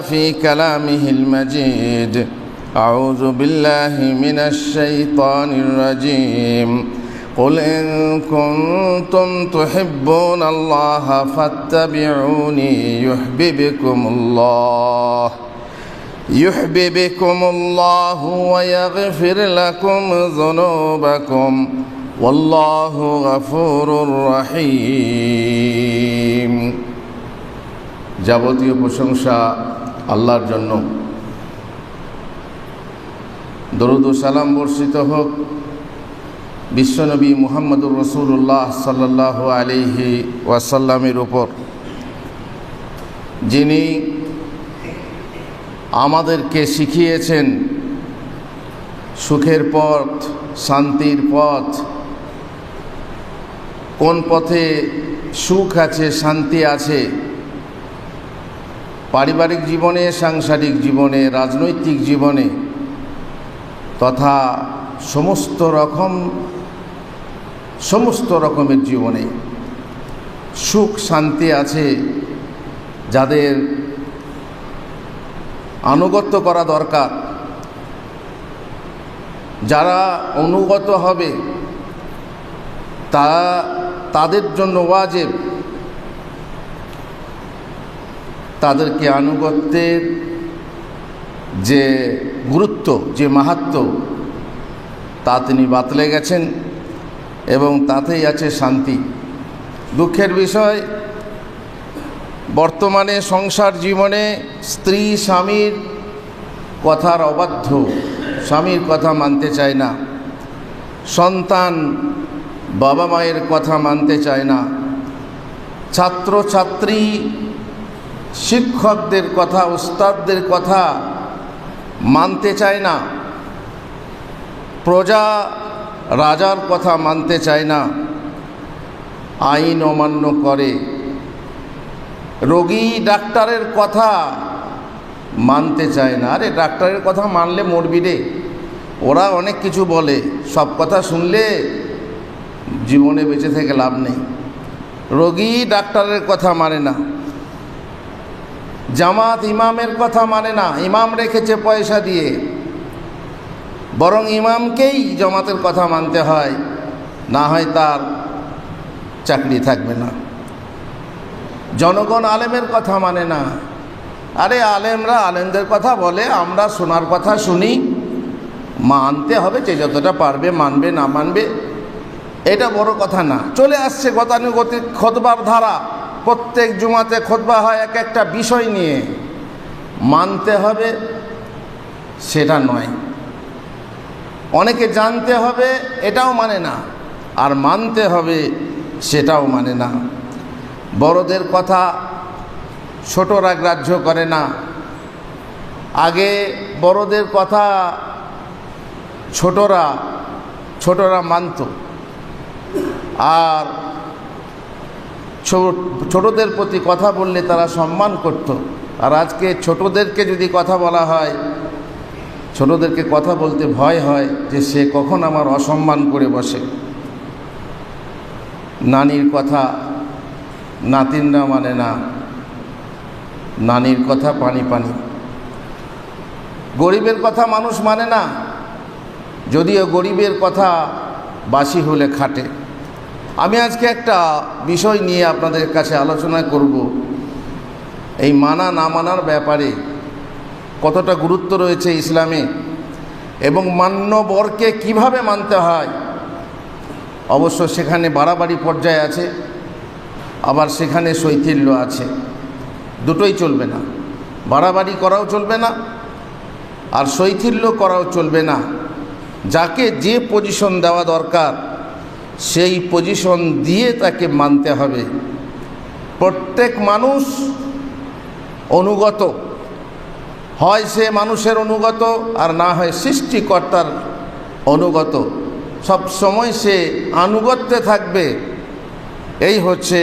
في كلامه المجيد. أعوذ بالله من الشيطان الرجيم. قل إن كنتم تحبون الله فاتبعوني يحببكم الله ويغفر لكم ذنوبكم والله غفور رحيم। যাবতীয় প্রশংসা আল্লাহর জন্য। দরুদ ও সালাম বর্ষিত হোক বিশ্বনবী মুহাম্মদুর রাসূলুল্লাহ সাল্লাল্লাহু আলাইহি ওয়াসাল্লামের উপর, যিনি আমাদেরকে শিখিয়েছেন সুখের পথ, শান্তির পথ, কোন পথে সুখ আছে, শান্তি আছে। পারিবারিক জীবনে, সাংসারিক জীবনে, রাজনৈতিক জীবনে তথা সমস্ত রকমের জীবনে সুখ শান্তি আছে। যাদের আনুগত্য করা দরকার, যারা অনুগত হবে তাদের জন্য ওয়াজিব তাদেরকে আনুগত্যের যে গুরুত্ব, যে মাহাত্ম্য, তা তিনি বাতলে গেছেন এবং তাতেই আছে শান্তি। দুঃখের বিষয়, বর্তমানে সংসার জীবনে স্ত্রী স্বামীর কথার অবাধ্য, স্বামীর কথা মানতে চায় না, সন্তান বাবা মায়ের কথা মানতে চায় না, ছাত্র ছাত্রী শিক্ষকদের কথা, উস্তাদদের কথা মানতে চায় না, প্রজা রাজার কথা মানতে চায় না, আইন অমান্য করে, রোগী ডাক্তারের কথা মানতে চায় না। আরে ডাক্তারের কথা মানলে মরবি রে, ওরা অনেক কিছু বলে, সব কথা শুনলে জীবনে বেঁচে থেকে লাভ নেই। রোগী ডাক্তারের কথা মানে না, জামাত ইমামের কথা মানে না, ইমাম রেখেছে পয়সা দিয়ে, বরং ইমামকেই জামাতের কথা মানতে হয়, না হয় তার চাকরি থাকবে না। জনগণ আলেমের কথা মানে না। আরে আলেমরা আলেমদের কথা বলে, আমরা শোনার কথা শুনি, মানতে হবে, যে যতটা পারবে মানবে, না মানবে এটা বড় কথা না। চলে আসছে গতানুগতিক খুতবার ধারা, প্রত্যেক জুমাতে খুতবা হয় এক একটা বিষয় নিয়ে, মানতে হবে সেটা নয়। অনেকে জানতে হবে এটাও মানে না, আর মানতে হবে সেটাও মানে না। বড়দের কথা ছোটরা গ্রাহ্য করে না। আগে বড়দের কথা ছোটরা মানত, আর ছোটদের প্রতি কথা বললে তারা সম্মান করত। আর আজকে ছোটদেরকে যদি কথা বলা হয়, ছোটদেরকে কথা বলতে ভয় হয় যে সে কখন আমার অসম্মান করে বসে। নানির কথা নাতিনরা মানে না, নানির কথা পানি পানি। গরিবের কথা মানুষ মানে না, যদিও গরিবের কথা বাসি হলে খাটে। আমি আজকে একটা বিষয় নিয়ে আপনাদের কাছে আলোচনা করব। এই মানা না মানার ব্যাপারে কতটা গুরুত্ব রয়েছে ইসলামে, এবং মান্যবরকে কিভাবে মানতে হয়। অবশ্য সেখানে বাড়াবাড়ি পর্যায়ে আছে, আবার সেখানে শৈথিল্য আছে। দুটোই চলবে না, বাড়াবাড়ি করাও চলবে না, আর শৈথিল্য করাও চলবে না। যাকে যে পজিশন দেওয়া দরকার সেই পজিশন দিয়ে তাকে মানতে হবে। প্রত্যেক মানুষ অনুগত, হয় সে মানুষের অনুগত, আর না হয় সৃষ্টিকর্তার অনুগত। সব সময় সে আনুগত্যে থাকবে, এই হচ্ছে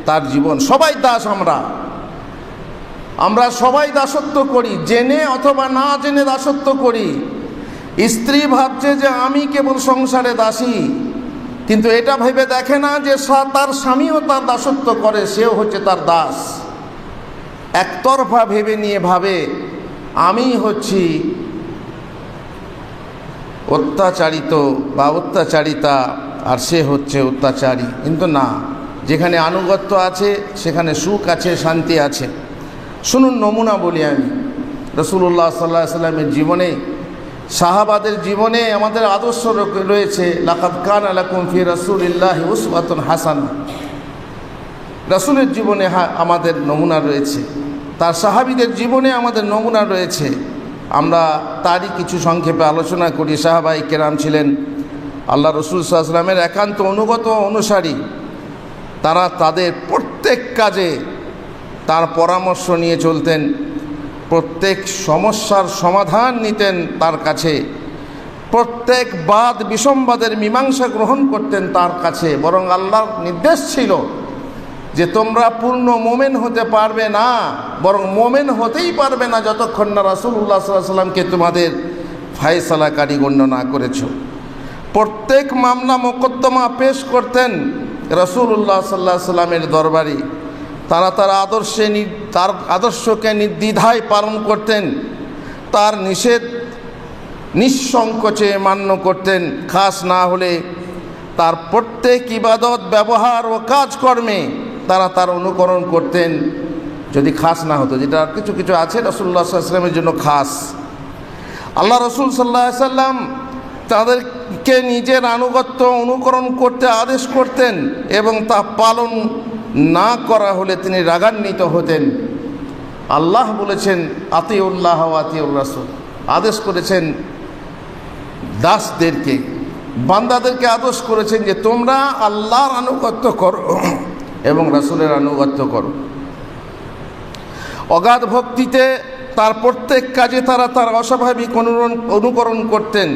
তার জীবন। সবাই দাস, আমরা সবাই দাসত্ব করি, জেনে অথবা না জেনে দাসত্ব করি। স্ত্রী ভাবছে যে আমি কেবল সংসারে দাসী, কিন্তু এটা ভেবে দেখে না যে তার স্বামীও তার দাসত্ব করে, সেও হচ্ছে তার দাস। একতরফা ভেবে নিয়ে ভাবে আমি হচ্ছি অত্যাচারিত বা অত্যাচারিতা আর সে হচ্ছে অত্যাচারী। কিন্তু না, যেখানে আনুগত্য আছে সেখানে সুখ আছে, শান্তি আছে। শুনুন, নমুনা বলি আমি। রাসূলুল্লাহ সাল্লাল্লাহু আলাইহি সাল্লামের জীবনে, সাহাবাদের জীবনে আমাদের আদর্শ রয়েছে। লাকাদ কানা লাকুম ফি রাসূলিল্লাহি উসওয়াতুন হাসানাহ। রাসূলের জীবনে আমাদের নমুনা রয়েছে, তার সাহাবীদের জীবনে আমাদের নমুনা রয়েছে। আমরা তারই কিছু সংক্ষেপে আলোচনা করি। সাহাবায়ে কেরাম ছিলেন আল্লাহ রসুল সাল্লাল্লাহু আলাইহি ওয়াসাল্লামের একান্ত অনুগত অনুসারী। তারা তাদের প্রত্যেক কাজে তার পরামর্শ নিয়ে চলতেন, প্রত্যেক সমস্যার সমাধান নিতেন তার কাছে, প্রত্যেক বাদ বিসম্বাদের মীমাংসা গ্রহণ করতেন তার কাছে। বরং আল্লাহর নির্দেশ ছিল যে তোমরা পূর্ণ মোমেন হতে পারবে না, বরং মোমেন হতেই পারবে না যতক্ষণ না রাসূলুল্লাহ সাল্লাল্লাহু আলাইহি ওয়াসাল্লামকে তোমাদের ফায়সালাকারী গণ্য না করেছ। প্রত্যেক মামলা মোকদ্দমা পেশ করতেন রাসূলুল্লাহ সাল্লাল্লাহু আলাইহি ওয়াসাল্লামের দরবারে। তারা তার আদর্শকে নির্দ্বিধায় পালন করতেন, তার নিষেধ নিঃসংকোচে মান্য করতেন। খাস না হলে তার প্রত্যেক ইবাদত, ব্যবহার ও কাজকর্মে তারা তার অনুকরণ করতেন। যদি খাস না হতো, যেটা কিছু কিছু আছে রাসূলুল্লাহ সাল্লাল্লাহু আলাইহি ওয়াসাল্লামের জন্য খাস, আল্লাহ রসুল সাল্লাল্লাহু আলাইহি ওয়াসাল্লাম তাদেরকে নিজের আনুগত্য অনুকরণ করতে আদেশ করতেন এবং তা পালন না করা হলে তিনি রাগান্বিত হতেন। আল্লাহ বলেছেন আতিউল্লাহ ওয়া আতিউর রাসূল, আদেশ করেছেন দাসদেরকে, বান্দাদেরকে আদেশ করেছেন যে তোমরা আল্লাহর আনুগত্য করো এবং রাসূলের আনুগত্য করো। অগাধ ভক্তিতে তার প্রত্যেক কাজে তারা তার অস্বাভাবিক অনুকরণ করতেন।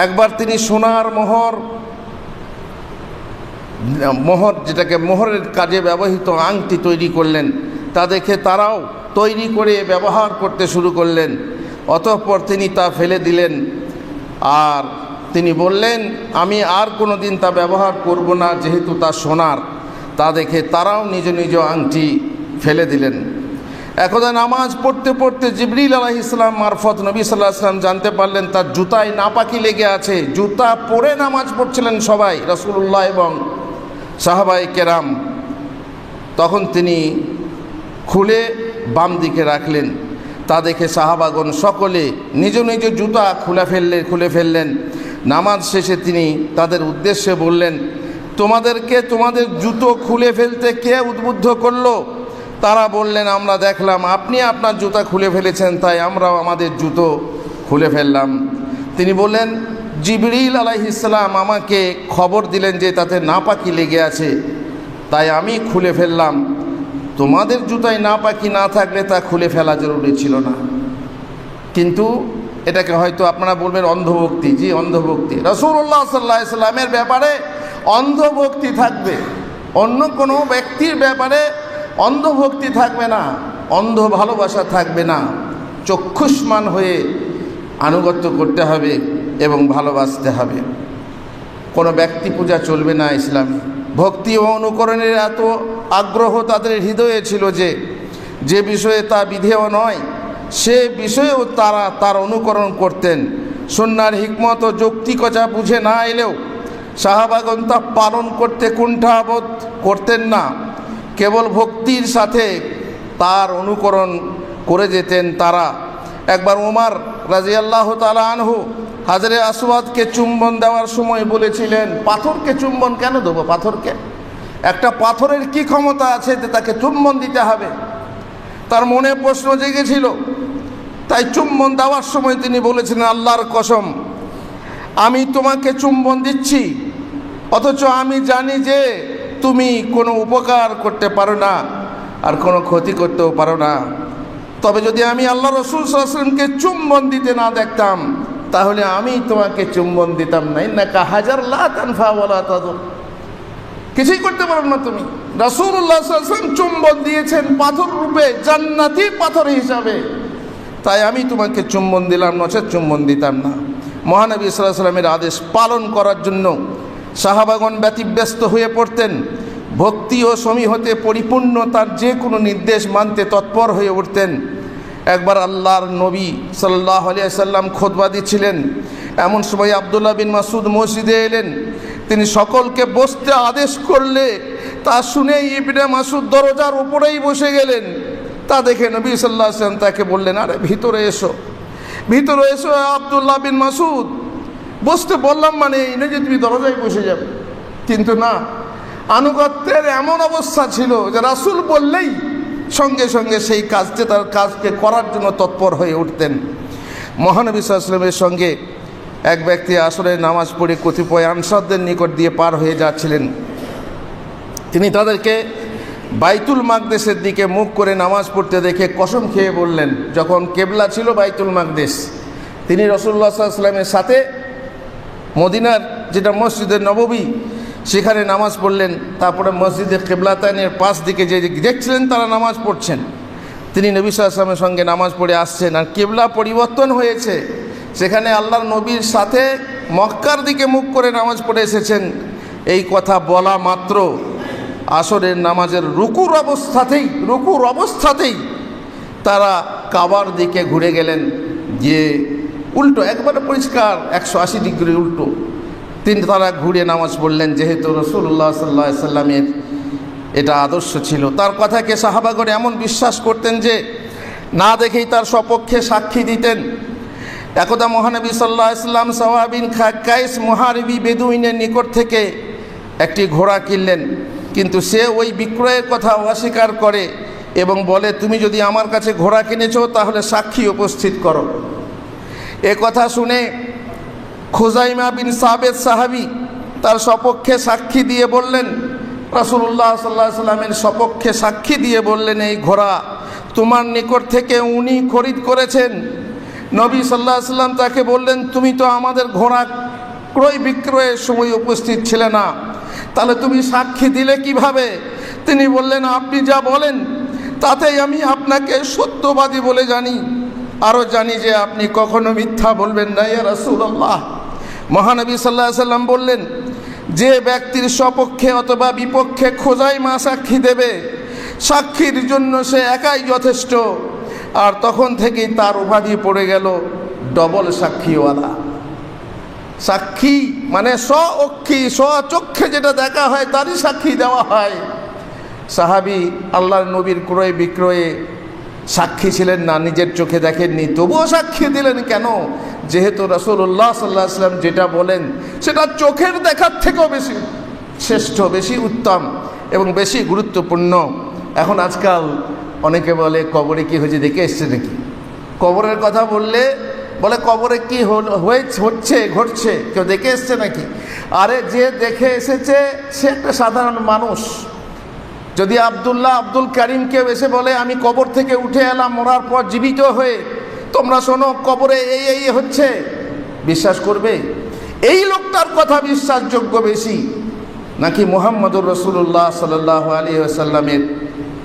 একবার তিনি সোনার মোহর যেটাকে মোহরের কাজে ব্যবহৃত আংটি তৈরি করলেন। তা দেখে তারাও তৈরি করে ব্যবহার করতে শুরু করলেন। অতঃপর তিনি তা ফেলে দিলেন আর তিনি বললেন আমি আর কোনো দিন তা ব্যবহার করব না, যেহেতু তা সোনার। তা দেখে তারাও নিজ নিজ আংটি ফেলে দিলেন। একদা নামাজ পড়তে পড়তে জিবরিল আলাইহিস সালাম মারফত নবী সাল্লাল্লাহু আলাইহি ওয়াসাল্লাম জানতে পারলেন তার জুতায় নাপাকি লেগে আছে। জুতা পরে নামাজ পড়ছিলেন সবাই, রাসূলুল্লাহ এবং সাহাবায়ে কেরাম। তখন তিনি খুলে বাম দিকে রাখলেন। তা দেখে সাহাবাগণ সকলে নিজ নিজ জুতা খুলে ফেললেন। নামাজ শেষে তিনি তাদের উদ্দেশ্যে বললেন, তোমাদেরকে তোমাদের জুতো খুলে ফেলতে কে উদ্বুদ্ধ করলো? তারা বললেন, আমরা দেখলাম আপনি আপনার জুতা খুলে ফেলেছেন, তাই আমরাও আমাদের জুতো খুলে ফেললাম। তিনি বললেন, জিবরিল আলাইহিস সালাম আমাকে খবর দিলেন যে তাতে নাপাকি লেগে আছে, তাই আমি খুলে ফেললাম। তোমাদের জুতায় নাপাকি না থাকলে তা খুলে ফেলা জরুরি ছিল না। কিন্তু এটাকে হয়তো আপনারা বলবেন অন্ধভক্তি। জি, অন্ধভক্তি। রাসূলুল্লাহ সাল্লাল্লাহু আলাইহি ওয়াসাল্লামের ব্যাপারে অন্ধভক্তি থাকবে, অন্য কোনো ব্যক্তির ব্যাপারে অন্ধভক্তি থাকবে না, অন্ধ ভালোবাসা থাকবে না। চক্ষুষ্মান হয়ে আনুগত্য করতে হবে এবং ভালোবাসতে হবে। কোনো ব্যক্তি পূজা চলবে না ইসলামে। ভক্তি ও অনুকরণের এত আগ্রহ তাদের হৃদয়ে ছিল যে বিষয়ে তা বিধেয় নয় সে বিষয়েও তারা তার অনুকরণ করতেন। সুন্নাহর হিকমত ও যৌক্তিকতা বুঝে না এলেও সাহাবাগণ তা পালন করতে কুণ্ঠাবোধ করতেন না। কেবল ভক্তির সাথে তার অনুকরণ করে যেতেন তারা। একবার ওমর রাদিয়াল্লাহু তাআলা আনহু হাজরে আসওয়াদকে চুম্বন দেওয়ার সময় বলেছিলেন, পাথরকে চুম্বন কেন দেবো? পাথরকে, একটা পাথরের কি ক্ষমতা আছে যে তাকে চুম্বন দিতে হবে? তার মনে প্রশ্ন জেগেছিল। তাই চুম্বন দেওয়ার সময় তিনি বলেছিলেন, আল্লাহর কসম, আমি তোমাকে চুম্বন দিচ্ছি, অথচ আমি জানি যে তুমি কোনো উপকার করতে পারো না আর কোনো ক্ষতি করতেও পারো না। তবে যদি আমি আল্লাহ রসুল সাল্লাল্লাহু আলাইহি ওয়াসাল্লামকে চুম্বন দিতে না দেখতাম তাহলে আমি তোমাকে চুম্বন দিতাম না। ইন্নাকা হাজার লা তানফা ওয়ালা তাদুর, কিছুই করতে পারো না তুমি। রাসূলুল্লাহ সাল্লাল্লাহু আলাইহি ওয়াসাল্লাম চুম্বন দিয়েছেন পাথর রূপে, জান্নাতি পাথর হিসাবে, তাই আমি তোমাকে চুম্বন দিলাম, নচেৎ চুম্বন দিতাম না। মহানবী সাল্লাল্লাহু আলাইহি ওয়াসাল্লামের আদেশ পালন করার জন্য সাহাবাগণ ব্যতিব্যস্ত হয়ে পড়তেন। ভক্তি ও সমীহতে পরিপূর্ণ তার যে কোনো নির্দেশ মানতে তৎপর হয়ে উঠতেন। একবার আল্লাহর নবী সাল্লাল্লাহু আলাইহি ওয়াসাল্লাম খুতবা দিচ্ছিলেন, এমন সময় আব্দুল্লাহ বিন মাসউদ মসজিদে এলেন। তিনি সকলকে বসতে আদেশ করলে তা শুনে ইবনে মাসউদ দরজার উপরেই বসে গেলেন। তা দেখে নবী সাল্লাল্লাহু আলাইহি ওয়াসাল্লাম তাকে বললেন, আরে ভিতরে এসো, ভিতরে এসো আব্দুল্লাহ বিন মাসউদ। বসতে বললাম মানে এই নয় যে তুমি দরজায় বসে যাবে, কিন্তু না, আনুগত্যের এমন অবস্থা ছিল যে রাসূল বললেই সঙ্গে সঙ্গে সেই কাজকে তার কাজকে করার জন্য তৎপর হয়ে উঠতেন। মহানবী সাল্লাল্লাহু আলাইহি ওয়াসাল্লামের সঙ্গে এক ব্যক্তি আসরের নামাজ পড়ে কতিপয় আনসারদের নিকট দিয়ে পার হয়ে যাচ্ছিলেন। তিনি তাদেরকে বাইতুল মাকদেসের দিকে মুখ করে নামাজ পড়তে দেখে কসম খেয়ে বললেন, যখন কেবলা ছিল বাইতুল মাকদেস, তিনি রাসূলুল্লাহ সাল্লাল্লাহু আলাইহি ওয়াসাল্লামের সাথে মদিনার যেটা মসজিদে নববী সেখানে নামাজ পড়লেন। তারপরে মসজিদে কেবলাতাইনের পাশ দিকে যে দেখছিলেন তারা নামাজ পড়ছেন, তিনি নবী সাল্লাল্লাহু আলাইহি ওয়াসাল্লামের সঙ্গে নামাজ পড়ে আসছেন। আর কেবলা পরিবর্তন হয়েছে, সেখানে আল্লাহর নবীর সাথে মক্কার দিকে মুখ করে নামাজ পড়ে এসেছেন। এই কথা বলা মাত্র আসরের নামাজের রুকুর অবস্থাতেই তারা কাবার দিকে ঘুরে গেলেন, যে উল্টো একবারে পরিষ্কার 180 ডিগ্রি উল্টো তারা ঘুরে নামাজ পড়লেন। যেহেতু রাসূলুল্লাহ সাল্লাল্লাহু আলাইহি ওয়াসাল্লামের এটা আদর্শ ছিল, তার কথাকে সাহাবাগণ এমন বিশ্বাস করতেন যে না দেখেই তার সপক্ষে সাক্ষী দিতেন। একদা মহানবী সাল্লাল্লাহু আলাইহি ওয়াসাল্লাম সাওয়া বিন কাইস মুহারিবি বেদুইনের নিকট থেকে একটি ঘোড়া কিনলেন, কিন্তু সে ওই বিক্রয়ের কথা অস্বীকার করে এবং বলে, তুমি যদি আমার কাছে ঘোড়া কিনেছো তাহলে সাক্ষী উপস্থিত করো। এ কথা শুনে খুজাইমা বিন সাবেত সাহাবী তার সপক্ষে সাক্ষী দিয়ে বললেন, রাসূলুল্লাহ সাল্লাল্লাহু আলাইহি ওয়াসাল্লামের সপক্ষে সাক্ষী দিয়ে বললেন, এই ঘোড়া তোমার নিকট থেকে উনি খরিদ করেছেন। নবী সাল্লাল্লাহু আলাইহি ওয়াসাল্লাম তাকে বললেন, তুমি তো আমাদের ঘোড়া ক্রয় বিক্রয়ের সময় উপস্থিত ছিলে না, তাহলে তুমি সাক্ষী দিলে কিভাবে? তিনি বললেন, আপনি যা বলেন তাতেই আমি আপনাকে সত্যবাদী বলে জানি, আরও জানি যে আপনি কখনো মিথ্যা বলবেন না ইয়া রাসূলুল্লাহ। মহানবী সাল্লাল্লাহু আলাইহি ওয়াসাল্লাম বললেন, যে ব্যক্তির সপক্ষে অথবা বিপক্ষে খোজাইমা সাক্ষী দেবে, সাক্ষীর জন্য সে একাই যথেষ্ট। আর তখন থেকেই তার উপাধি পড়ে গেল ডবল সাক্ষীওয়ালা। সাক্ষী মানে স্বচক্ষে যেটা দেখা হয় তারই সাক্ষী দেওয়া হয়। সাহাবী আল্লাহর নবীর ক্রয় বিক্রয়ে সাক্ষী ছিলেন না, নিজের চোখে দেখেননি, তবুও সাক্ষী দিলেন। কেন? যেহেতু রাসূলুল্লাহ সাল্লাল্লাহু আলাইহি ওয়াসাল্লাম যেটা বলেন সেটা চোখের দেখার থেকেও বেশি শ্রেষ্ঠ, বেশি উত্তম এবং বেশি গুরুত্বপূর্ণ। এখন আজকাল অনেকে বলে, কবরে কি হয়েছে দেখে এসছে নাকি? কবরের কথা বললে বলে কবরে কি ঘটছে কেউ দেখে এসছে নাকি? আরে যে দেখে এসেছে সে একটা সাধারণ মানুষ। যদি আব্দুল কারিম কেউ এসে বলে, আমি কবর থেকে উঠে এলাম মরার পর জীবিত হয়ে, তোমরা শোনো কবরে এই হচ্ছে, বিশ্বাস করবে? এই লোকটার কথা বিশ্বাসযোগ্য বেশি নাকি মুহাম্মদুর রাসূলুল্লাহ সাল্লাল্লাহু আলাইহি ওয়াসাল্লামের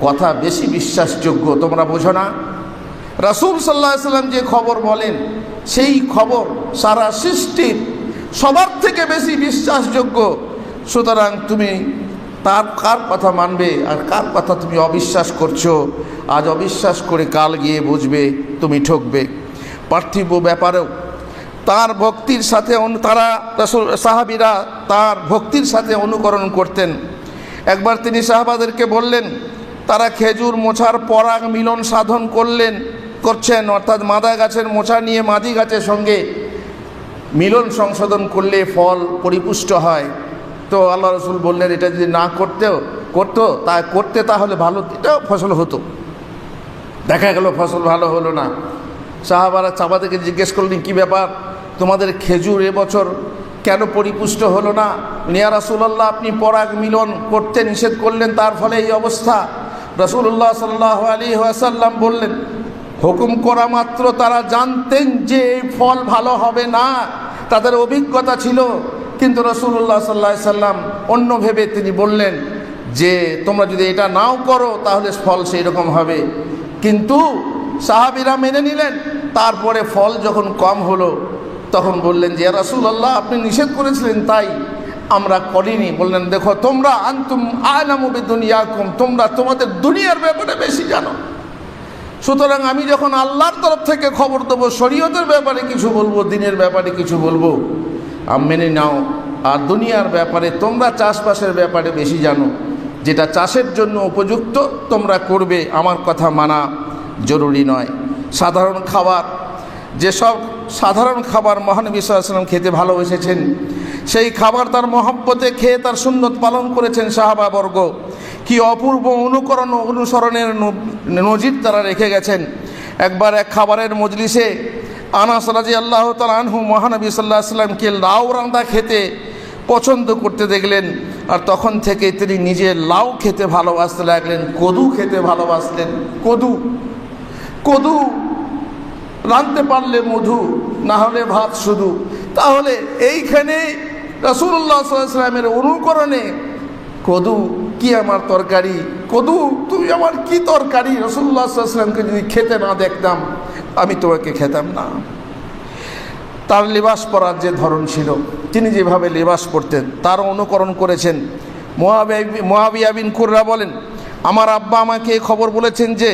কথা বেশি বিশ্বাসযোগ্য? তোমরা বোঝো না? রাসূল সাল্লাল্লাহু আলাইহি ওয়াসাল্লাম যে খবর বলেন সেই খবর সারা সৃষ্টির সবার থেকে বেশি বিশ্বাসযোগ্য। সুতরাং তুমি কার কথা মানবে আর কার কথা তুমি অবিশ্বাস করছো? আজ অবিশ্বাস করে কাল গিয়ে বুঝবে তুমি ঠকবে। পার্থিব ব্যাপারেও তার ভক্তির সাথে সাহাবীরা তার ভক্তির সাথে অনুকরণ করতেন। একবার তিনি সাহাবাদেরকে বললেন, তারা খেজুর মোছার পরাগ মিলন সাধন করছেন, অর্থাৎ মাদা গাছের মোছা নিয়ে মাদি গাছের সঙ্গে মিলন সংশোধন করলে ফল পরিপুষ্ট হয়। তো আল্লাহ রাসূল বললেন, এটা যদি না করতে তাহলে ভালো, এটাও ফসল হতো। দেখা গেল ফসল ভালো হলো না। সাহাবারা চাবাদেরকে জিজ্ঞেস করলেন, কি ব্যাপার, তোমাদের খেজুর এবছর কেন পরিপুষ্ট হলো না? ইয়া রাসূলুল্লাহ, আপনি পরাগ মিলন করতে নিষেধ করলেন, তার ফলে এই অবস্থা। রাসূলুল্লাহ সাল্লাল্লাহু আলাইহি ওয়াসাল্লাম বললেন, হুকুম করা মাত্র তারা জানতেন যে এই ফল ভালো হবে না, তাদের অভিজ্ঞতা ছিল। কিন্তু রাসূলুল্লাহ সাল্লাল্লাহু আলাইহি ওয়াসাল্লাম অন্য ভেবে তিনি বললেন যে তোমরা যদি এটা নাও করো তাহলে ফল সেই রকম হবে। কিন্তু সাহাবীরা মেনে নিলেন। তারপরে ফল যখন কম হলো তখন বললেন যে ইয়া রাসূলুল্লাহ, আপনি নিষেধ করেছিলেন তাই আমরা করিনি। বললেন দেখো তোমরা আনতুম আ'লামু বিদুনিয়াকুম, তোমরা তোমাদের দুনিয়ার ব্যাপারে বেশি জানো। সুতরাং আমি যখন আল্লাহর তরফ থেকে খবর দেবো, শরীয়তের ব্যাপারে কিছু বলবো, দিনের ব্যাপারে কিছু বলবো, মেনে নাও। আর দুনিয়ার ব্যাপারে তোমরা চাষবাসের ব্যাপারে বেশি জানো, যেটা চাষের জন্য উপযুক্ত তোমরা করবে, আমার কথা মানা জরুরি নয়। সাধারণ খাবার, যেসব সাধারণ খাবার মহানবী সাল্লাল্লাহু আলাইহি ওয়াসাল্লাম খেতে ভালোবেসেছেন, সেই খাবার তার মহব্বতে খেয়ে তার সুন্নত পালন করেছেন সাহাবাবর্গ। কি অপূর্ব অনুকরণ ও অনুসরণের নজির তারা রেখে গেছেন। একবার এক খাবারের মজলিসে আনাস রাদিয়াল্লাহু তাআলা আনহু মহানবী সাল্লাল্লাহু আলাইহি ওয়াসাল্লামকে লাউ রান্না খেতে পছন্দ করতে দেখলেন, আর তখন থেকে তিনি নিজে লাউ খেতে ভালোবাসতে লাগলেন, কদু খেতে ভালোবাসলেন। কদু রাঁধতে পারলে মধু, না হলে ভাত শুধু। তাহলে এইখানে রাসূলুল্লাহ সাল্লাল্লাহু আলাইহি ওয়াসাল্লামের অনুকরণে কদু কি আমার তরকারি, কদু তুমি আমার কি তরকারি, রাসূলুল্লাহ সাল্লাল্লাহু আলাইহি ওয়াসাল্লামকে যদি খেতে না দেখতাম আমি তোমাকে খেতাম না। তার লিবাস পরার যে ধরন ছিল, তিনি যেভাবে লিবাস পরতেন তার অনুকরণ করেছেন। মুআবিয়া বিন কুররা বলেন, আমার আব্বা আমাকে খবর বলেছেন যে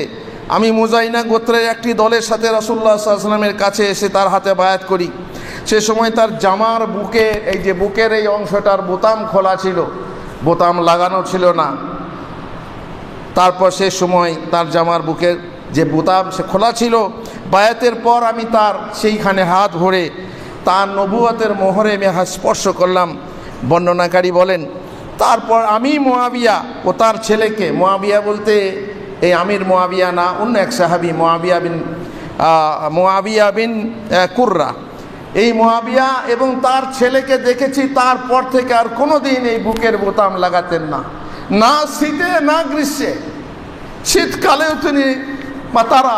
আমি মুজাইনা গোত্রের একটি দলের সাথে রাসূলুল্লাহ সাল্লাল্লাহু আলাইহি ওয়াসাল্লামের কাছে এসে তার হাতে বায়াত করি। সে সময় তার জামার বুকে, এই যে বুকের এই অংশটার বোতাম খোলা ছিল, বোতাম লাগানো ছিল না। তারপর সে সময় তার জামার বুকের যে বোতাম সে খোলা ছিল। বায়াতের পর আমি তার সেইখানে হাত ভরে তার নবুয়তের মোহরে আমি স্পর্শ করলাম। বর্ণনাকারী বলেন, তারপর আমি মুআবিয়া ও তার ছেলেকে, মুআবিয়া বলতে এই আমির মুআবিয়া না, অন্য এক সাহাবী মুআবিয়া বিন কুররা, এই মুআবিয়া এবং তার ছেলেকে দেখেছি তারপর থেকে আর কোনো দিন এই বুকের বোতাম লাগাতেন না, না শীতে না গ্রীষ্মে। শীতকালেও তিনি বা তারা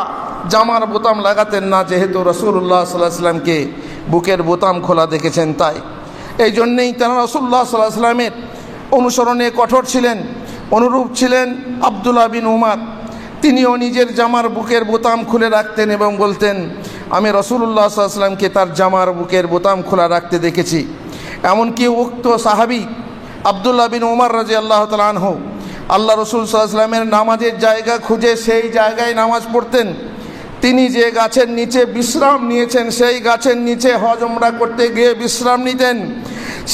জামার বোতাম লাগাতেন না, যেহেতু রাসূলুল্লাহ সাল্লাল্লাহু আলাইহি ওয়াসাল্লামকে বুকের বোতাম খোলা দেখেছেন। তাই এই জন্যেই তারা রাসূলুল্লাহ সাল্লাল্লাহু আলাইহি ওয়াসাল্লামের অনুসরণে কঠোর ছিলেন। অনুরূপ ছিলেন আব্দুল্লাহ বিন উমর, তিনিও নিজের জামার বুকের বোতাম খুলে রাখতেন এবং বলতেন, আমি রাসূলুল্লাহ সাল্লাল্লাহু আলাইহি ওয়াসাল্লামকে তার জামার বুকের বোতাম খোলা রাখতে দেখেছি। এমনকি উক্ত সাহাবী আব্দুল্লাহ বিন উমর রাদিয়াল্লাহু তাআলা আনহু আল্লাহ রাসূল সাল্লাল্লাহু আলাইহি ওয়াসাল্লামের নামাজের জায়গা খুঁজে সেই জায়গায় নামাজ পড়তেন। তিনি যে গাছের নিচে বিশ্রাম নিয়েছেন, সেই গাছের নিচে হজ উমরা করতে গিয়ে বিশ্রাম নিতেন,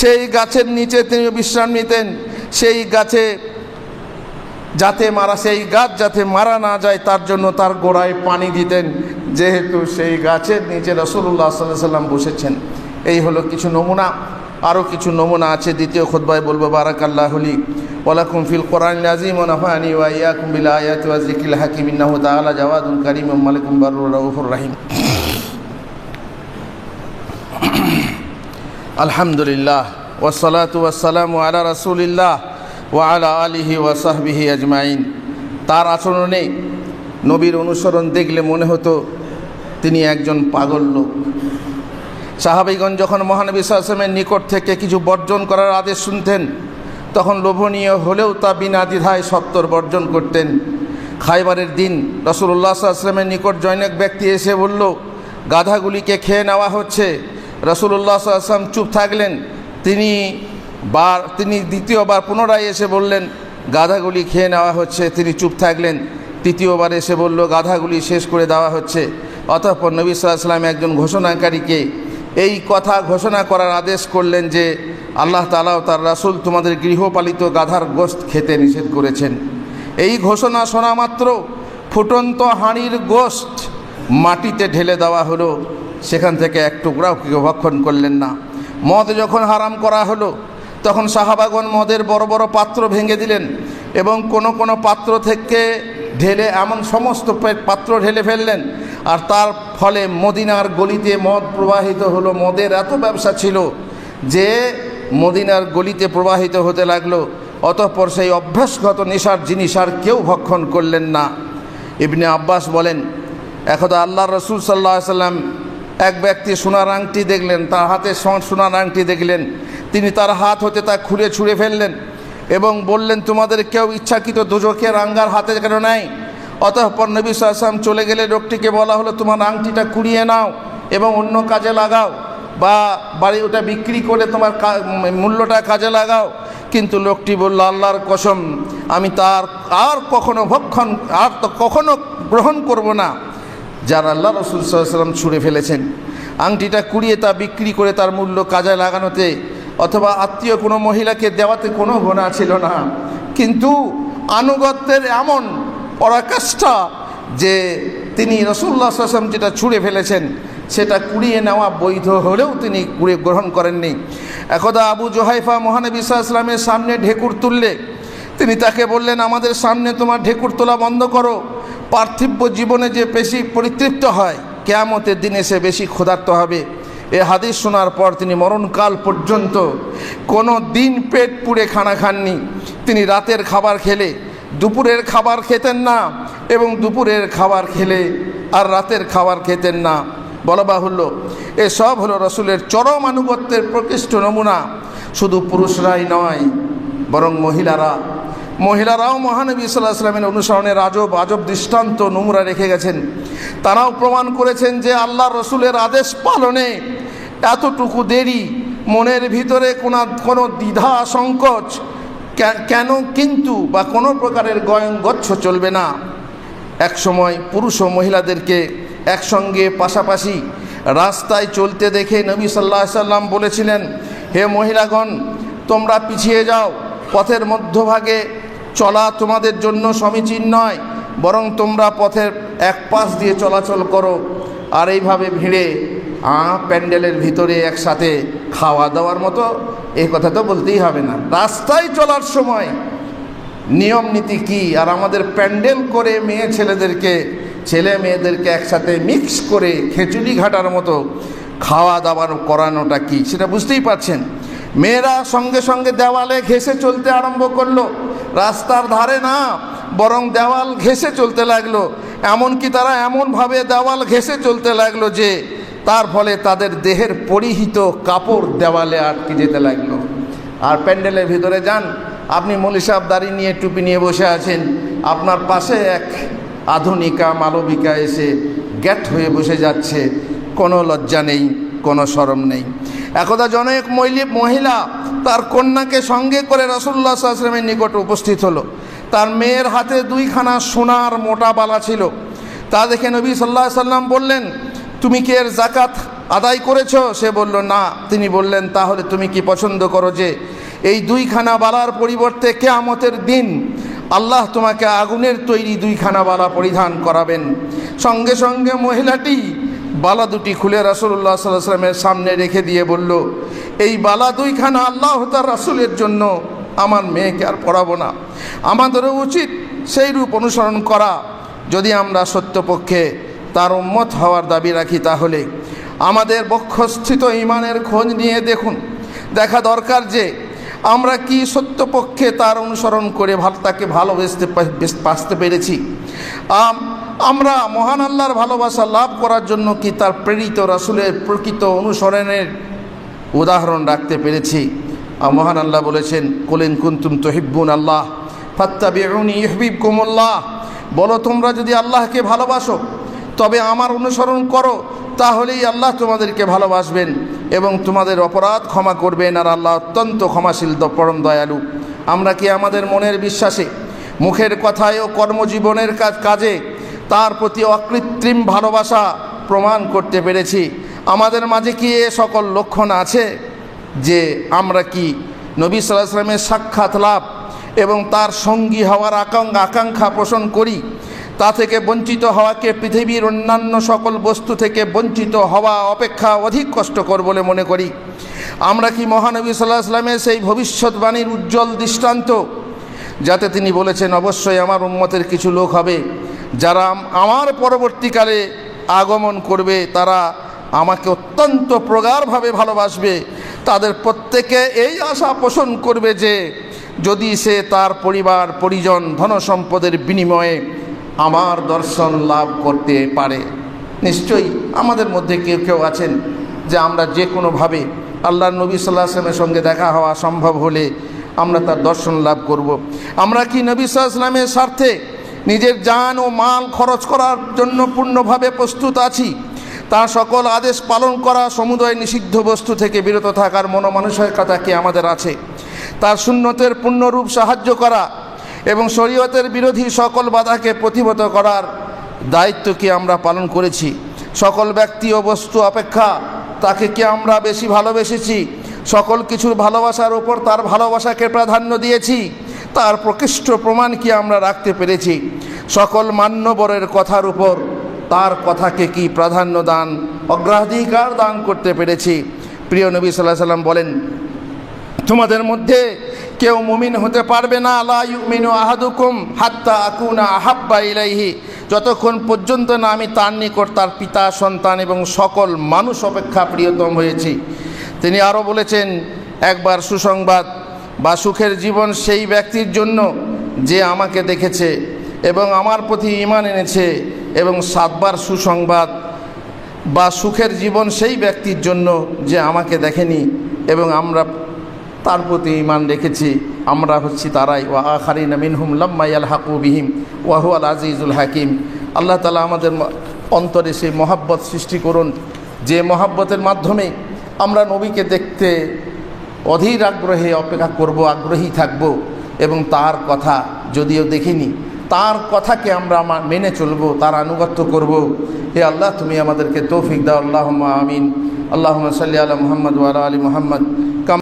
সেই গাছের নিচে তিনি বিশ্রাম নিতেন। সেই গাছে সেই গাছ যাতে মারা না যায় তার জন্য তার গোড়ায় পানি দিতেন, যেহেতু সেই গাছের নিচে রাসূলুল্লাহ সাল্লাল্লাহু আলাইহি ওয়াসাল্লাম বসেছেন। এই হলো কিছু নমুনা। আরও কিছু নমুনা আছে, দ্বিতীয় খুতবায় বলবো। বারাকাল্লাহু লি ওয়া লাকুম ফিল কোরআনিল আযীম ওয়া নাফা'নি ওয়া ইয়্যাকুম বিল আয়াতি ওয়া যিকরিল হাকীম ইন্নাহু তাআলা জাওয়াদুন কারীমুন মালিকুম বাররুর রাউফুর রহিম। আলহামদুলিল্লাহ ওয়াসসালাতু ওয়াসসালামু আলা রাসূলিল্লাহ ওয়া আলা আলিহি ওয়া সাহবিহি আজমাইন। তার আচরণে নবীর অনুসরণ দেখলে মনে হতো তিনি একজন পাগল লোক। সাহাবীগণ যখন মহানবী সাল্লাল্লাহু আলাইহি ওয়াসাল্লামের নিকট থেকে কিছু বর্জন করার আদেশ শুনতেন, তখন লোভনীয় হলেও তা বিনা দ্বিধায় সত্বর বর্জন করতেন। খায়বারের দিন রাসূলুল্লাহ সাল্লাল্লাহু আলাইহি ওয়াসাল্লামের নিকট জনৈক ব্যক্তি এসে বলল, গাধাগুলিকে খেয়ে নেওয়া হচ্ছে। রাসূলুল্লাহ সাল্লাল্লাহু আলাইহি ওয়াসাল্লাম চুপ থাকলেন। তিনি দ্বিতীয়বার পুনরায় এসে বললেন, গাধাগুলি খেয়ে নেওয়া হচ্ছে। তিনি চুপ থাকলেন। তৃতীয়বার এসে বলল, গাধাগুলি শেষ করে দেওয়া হচ্ছে। অতঃপর নবী সাল্লাল্লাহু আলাইহি ওয়াসাল্লাম একজন ঘোষণাকারীকে এই কথা ঘোষণা করার আদেশ করলেন যে আল্লাহ তাআলা ও তার রাসূল তোমাদের গৃহপালিত গাধার গোশত খেতে নিষেধ করেছেন। এই ঘোষণা শোনা মাত্র ফুটন্ত হাঁড়ির গোশত মাটিতে ঢেলে দেওয়া হলো, সেখান থেকে এক টুকরাও কেউ ভক্ষণ করলেন না। মদ যখন হারাম করা হলো, তখন সাহাবাগণ মদের বড় বড় পাত্র ভেঙে দিলেন এবং কোন কোন পাত্র থেকে ঢেলে এমন সমস্ত পাত্র ঢেলে ফেললেন, আর তার ফলে মদিনার গলিতে মদ প্রবাহিত হলো। মদের এত ব্যবসা ছিল যে মদিনার গলিতে প্রবাহিত হতে লাগলো। অতঃপর সেই অভ্যাসগত নেশার জিনিস আর কেউ ভক্ষণ করলেন না। ইবনে আব্বাস বলেন, একদা আল্লাহর রাসূল সাল্লাল্লাহু আলাইহি ওয়াসাল্লাম এক ব্যক্তি সোনার আংটি দেখলেন, তার হাতে সোনার আংটি দেখলেন। তিনি তার হাত হতে তা খুলে ছুঁড়ে ফেললেন এবং বললেন, তোমাদের কেউ ইচ্ছাকৃত দোজখের আঙ্গার হাতে কেন নাই? অতঃপর নবী সাল্লাল্লাহু আলাইহি ওয়াসাল্লাম চলে গেলে লোকটিকে বলা হলো, তোমার আংটিটা কুড়িয়ে নাও এবং অন্য কাজে লাগাও। বা বাড়ি ওটা বিক্রি করে তোমার মূল্যটা কাজে লাগাও। কিন্তু লোকটি বলল, আল্লাহর কসম, আমি তার আর কখনো ভক্ষণ আর তো কখনো গ্রহণ করব না যার আল্লাহ রাসূল সাল্লাল্লাহু আলাইহি ওয়াসাল্লাম ছুঁড়ে ফেলেছেন। আংটিটা কুড়িয়ে তা বিক্রি করে তার মূল্য কাজে লাগানোতে অথবা আত্মীয় কোনো মহিলাকে দেওয়াতে কোনো গুনাহ ছিল না। কিন্তু আনুগত্যের এমন পরাকাষ্ঠা যে তিনি রাসূলুল্লাহ সাল্লাল্লাহু আলাইহি ওয়াসাল্লাম যেটা ছুঁড়ে ফেলেছেন সেটা কুড়িয়ে নেওয়া বৈধ হলেও তিনি কুড়িয়ে গ্রহণ করেননি। একদা আবু জুহাইফা মহানবী সাল্লাল্লাহু আলাইহি ওয়াসাল্লামের সামনে ঢেকুর তুললে তিনি তাকে বললেন, আমাদের সামনে তোমার ঢেকুর তোলা বন্ধ করো। পার্থিব জীবনে যে বেশি পরিতৃপ্ত হয়, কিয়ামতের দিনে সে বেশি ক্ষুধার্ত হবে। এ হাদিস শোনার পর তিনি মরণকাল পর্যন্ত কোনো দিন পেট পুড়ে খানা খাননি। তিনি রাতের খাবার খেলে দুপুরের খাবার খেতেন না, এবং দুপুরের খাবার খেলে আর রাতের খাবার খেতেন না। বলা বাহুল্য, এসব হলো রসুলের চরম আনুগত্যের প্রকৃষ্ট নমুনা। শুধু পুরুষরাই নয়, বরং মহিলারাও মহানবী সাল্লাল্লাহু আলাইহি ওয়াসাল্লামের অনুসরণের আজব দৃষ্টান্ত নমুনা রেখে গেছেন। তারাও প্রমাণ করেছেন যে আল্লাহর রসুলের আদেশ পালনে এতটুকু দেরি, মনের ভিতরে কোনো দ্বিধা সংকোচ কেন কিন্তু বা কোনো প্রকারের গয়ঙ্গচ্ছ চলবে না। এক সময় পুরুষ ও মহিলাদেরকে একসঙ্গে পাশাপাশি রাস্তায় চলতে দেখে নবী সাল্লাল্লাহু আলাইহি ওয়াসাল্লাম বলেছিলেন, হে মহিলাগণ, তোমরা পিছিয়ে যাও, পথের মধ্যভাগে চলা তোমাদের জন্য সমীচীন নয়, বরং তোমরা পথের এক পাশ দিয়ে চলাচল করো। আর এইভাবে ভিড়ে প্যান্ডেলের ভিতরে একসাথে খাওয়া দাওয়ার মতো এই কথা তো বলতেই হবে না। রাস্তায় চলার সময় নিয়ম নীতি কী, আর আমাদের প্যান্ডেল করে ছেলে মেয়েদেরকে একসাথে মিক্স করে খিচুড়ি ঘাটার মতো খাওয়া দাওয়ার করানোটা কি, সেটা বুঝতেই পারছেন। মেয়েরা সঙ্গে সঙ্গে দেওয়ালে ঘেঁষে চলতে আরম্ভ করলো, রাস্তার ধারে না বরং দেওয়াল ঘেঁষে চলতে লাগলো। এমনকি তারা এমনভাবে দেওয়াল ঘেঁষে চলতে লাগলো যে তার ফলে তাদের দেহের পরিহিত কাপড় দেওয়ালে আটকে যেতে লাগলো। আর প্যান্ডেলের ভিতরে যান, আপনি মৌলভী সাহেব দাড়ি নিয়ে টুপি নিয়ে বসে আছেন, আপনার পাশে এক আধুনিকা মালবিকা এসে গ্যাট হয়ে বসে যাচ্ছে, কোনো লজ্জা নেই, কোনো শরম নেই। একদা জনৈক মহিলা তার কন্যাকে সঙ্গে করে রাসূলুল্লাহ সাল্লাল্লাহু আলাইহি ওয়াসাল্লামের নিকট উপস্থিত হলো। তার মেয়ের হাতে দুইখানা সোনার মোটা বালা ছিল। তা দেখে নবী সাল্লাল্লাহু আলাইহি ওয়াসাল্লাম বললেন, তুমি কি এর যাকাত আদায় করেছো? সে বলল, না। তিনি বললেন, তাহলে তুমি কি পছন্দ করো যে এই দুইখানা বালার পরিবর্তে কিয়ামতের দিন আল্লাহ তোমাকে আগুনের তৈরি দুইখানা বালা পরিধান করাবেন? সঙ্গে সঙ্গে মহিলাটি বালা দুটি খুলে রাসূলুল্লাহ সাল্লাল্লাহু আলাইহি ওয়াসাল্লামের সামনে রেখে দিয়ে বলল, এই বালা দুইখানা আল্লাহ তার রাসূলের জন্য, আমার মেয়েকে আর পরাবো না। আমাদেরও উচিত সেই রূপ অনুসরণ করা। যদি আমরা সত্যপক্ষে তার উম্মত হওয়ার দাবি রাখি, তাহলে আমাদের বক্ষস্থিত ঈমানের খোঁজ নিয়ে দেখা দরকার যে আমরা কি সত্যপক্ষে তার অনুসরণ করে তাকে ভালোবাসতে পেরেছি। আমরা মহান আল্লাহর ভালোবাসা লাভ করার জন্য কি তার প্রেরিত রাসূলের প্রকৃত অনুসরণের উদাহরণ রাখতে পেরেছি। মহান আল্লাহ বলেছেন, কুল ইন কুনতুম তুহিব্বুন আল্লাহ ফাত্তাবিউনি ইউহিব্বুকুমুল্লাহ, বলো তোমরা যদি আল্লাহকে ভালোবাসো তবে আমার অনুসরণ করো, তাহলেই আল্লাহ তোমাদেরকে ভালোবাসবেন এবং তোমাদের অপরাধ ক্ষমা করবেন। আর আল্লাহ অত্যন্ত ক্ষমাশীল, পরম দয়ালু। আমরা কি আমাদের মনের বিশ্বাসে, মুখের কথায় ও কর্মজীবনের কাজে তার প্রতি অকৃত্রিম ভালোবাসা প্রমাণ করতে পেরেছি? আমাদের মাঝে কি এ সকল লক্ষণ আছে যে আমরা কি নবী সাল্লাল্লাহু আলাইহি ওয়াসাল্লামের সাক্ষাৎ লাভ এবং তার সঙ্গী হওয়ার আকাঙ্ক্ষা পোষণ করি? তা থেকে বঞ্চিত হওয়াকে পৃথিবীর অন্যান্য সকল বস্তু থেকে বঞ্চিত হওয়া অপেক্ষা অধিক কষ্টকর বলে মনে করি? আমরা কি মহানবী সাল্লাল্লাহু আলাইহি ওয়াসাল্লামের সেই ভবিষ্যৎবাণীর উজ্জ্বল দৃষ্টান্ত, যাতে তিনি বলেছেন, অবশ্যই আমার উম্মতের কিছু লোক হবে যারা আমার পরবর্তীকালে আগমন করবে, তারা আমাকে অত্যন্ত প্রগাঢ়ভাবে ভালোবাসবে, তাদের প্রত্যেকে এই আশা পোষণ করবে যে যদি সে তার পরিবার পরিজন ধনসম্পদের বিনিময়ে আমার দর্শন লাভ করতে পারে। নিশ্চয়ই আমাদের মধ্যে কেউ কেউ আছেন যে আমরা যে কোনোভাবে আল্লাহর নবী সাল্লাল্লাহু আলাইহি ওয়াসাল্লামের সঙ্গে দেখা হওয়া সম্ভব হলে আমরা তার দর্শন লাভ করব। আমরা কি নবী সাল্লাল্লাহু আলাইহি ওয়াসাল্লামের স্বার্থে নিজের জান ও মাল খরচ করার জন্য পূর্ণভাবে প্রস্তুত আছি? তার সকল আদেশ পালন করা, সমুদয় নিষিদ্ধ বস্তু থেকে বিরত থাকার মনোমানসিকতা কি আমাদের আছে? তার সুন্নতের পূর্ণরূপ সাহায্য করা এবং শরীয়তের বিরোধী সকল বাধাকে প্রতিহত করার দায়িত্ব কি আমরা পালন করেছি? সকল ব্যক্তি ও বস্তু অপেক্ষা তাকে কি আমরা বেশি ভালোবেসেছি? সকল কিছুর ভালোবাসার উপর তার ভালোবাসাকে প্রাধান্য দিয়েছি? তার প্রকৃষ্ট প্রমাণ কি আমরা রাখতে পেরেছি? সকল মান্যবরের কথার উপর তার কথাকে কি প্রাধান্য দান, অগ্রাধিকার দান করতে পেরেছি? প্রিয় নবী সাল্লাল্লাহু আলাইহি ওয়াসাল্লাম বলেন, তোমাদের মধ্যে কেউ মুমিন হতে পারবে না, লা ইউমিনু আহাদুকুম হাত্তা আকুনা আহাব্বা ইলাইহি, যতক্ষণ পর্যন্ত না আমি তার নিকট তার পিতা, সন্তান এবং সকল মানুষ অপেক্ষা প্রিয়তম হয়েছি। তিনি আরও বলেছেন, একবার সুসংবাদ বা সুখের জীবন সেই ব্যক্তির জন্য যে আমাকে দেখেছে এবং আমার প্রতি ঈমান এনেছে, এবং 7 বার সুসংবাদ বা সুখের জীবন সেই ব্যক্তির জন্য যে আমাকে দেখেনি এবং আমরা তার প্রতি ঈমান রেখেছি। আমরা হচ্ছি তারাই। ওয়া আখারিনা মিনহুম লাম্মা ইয়ালহাকু বিহিম ওয়া হুয়াল আজিজুল হাকিম। আল্লাহ তাআলা আমাদের অন্তরে সেই মহাব্বত সৃষ্টি করুন, যে মহাব্বতের মাধ্যমে আমরা নবীকে দেখতে অধীর আগ্রহে অপেক্ষা করব, আগ্রহী থাকব এবং তার কথা যদিও দেখিনি, তার কথাকে আমরা মেনে চলব, তার আনুগত্য করব। হে আল্লাহ, তুমি আমাদেরকে তৌফিক দাও। আল্লাহুম্মা আমিন। আল্লাহুম্মা সাল্লি আলা মুহাম্মদ ওয়া আলা আলি মুহাম্মদ